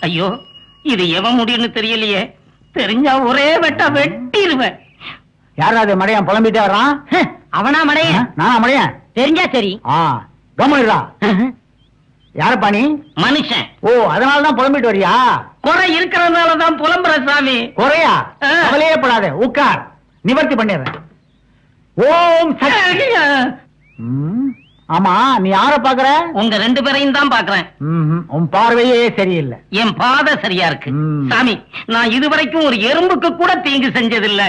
ஐயோ, இது எவன் முடியும்னு தெரியலையே. தெரிஞ்சா ஒரே வெட்ட வெட்டிடுவேன். யாராவது மடையன் புலம்பிட்டே வர்றான்? அவனா மடையன்? நானா மடையன்? தெரிஞ்சா சரி. கவனிடா. யாரப்பா நீ? மனுஷன். ஓ, அதனாலதான் புலம்பிட்டு வரியா? குறை இருக்கிறதுனாலதான் புலம்புற சாமி. குறையா? கவலையே படாத, உட்கார், நிவர்த்தி பண்ணிடுறேன். ஓம் சக்தி. ஆமா, நீ யார பாக்குற? உங்க ரெண்டு பேரையும் தான் பாக்குறேன். உன் பார்வையே சரியில்லை. என் பாதை சரியா இருக்கு சாமி. நான் இதுவரைக்கும் ஒரு எறும்புக்கு கூட தீங்கு செஞ்சதில்ல.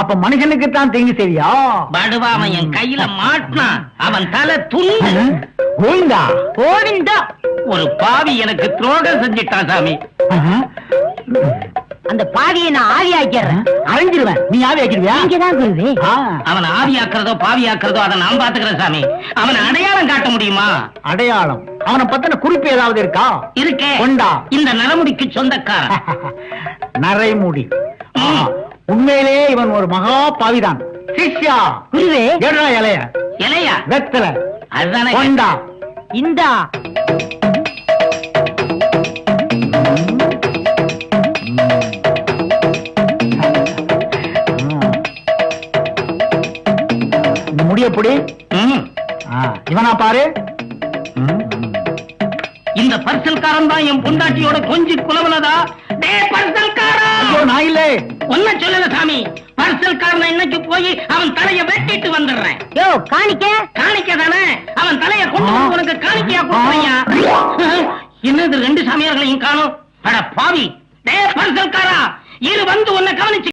அப்ப மனுஷனுக்கு தான் தீங்கு சரியா? படுவா, அவன் என் கையில மாட்டினான், அவன் தலை துண்டு. கோவிந்தா கோவிந்தா, ஒரு பாவி எனக்கு துரோகம் செஞ்சிட்டான் சாமி. அந்த பாவியை நான் ஆவி ஆக்கிறேன். அரைஞ்சிருவேன். நீ ஆவி ஆக்கிடுவியா? அவன் ஆவி ஆக்குறதோ பாவி ஆக்குறதோ அதை நான் பாத்துக்கிறேன் சாமி. அவனை அடையாளம் காட்ட முடியுமா? அடையாளம்? அவனை பத்தின குறிப்பு ஏதாவது இருக்கா? இருக்கே. கொண்டா. இந்த நரமுடிக்கு சொந்தக்காரன். நரைமுடி. உண்மையிலே இவன் ஒரு மகா பாவிதான். சிஷ்யா, குருவே, ஏடா இலைய இலையா வெத்தல அதுதானே. கொண்டா. இந்தா. முடியப்படி இவனா பாரு. இந்த பர்சல்காரன் தான் என் பொண்டாட்டியோட கொஞ்சி குலவனதா? டே பர்சல்காரா! நான் இல்ல, ஒன்ன சொல்லல சாமி. பர்சல்காரனை இன்னைக்கு போய் அவன் தலைய வெட்டிட்டு வந்துடுறேன். யோ, காணிக்க காணிக்க தானே? அவன் தலைய கொண்டு வந்து உனக்கு காணிக்கையா கொடுக்குறியா? என்னது ரெண்டு சாமியார்களையும் காணும்? அட பாவி! டே பர்சல்காரா, இரு வந்து உன்னை கவனிச்சு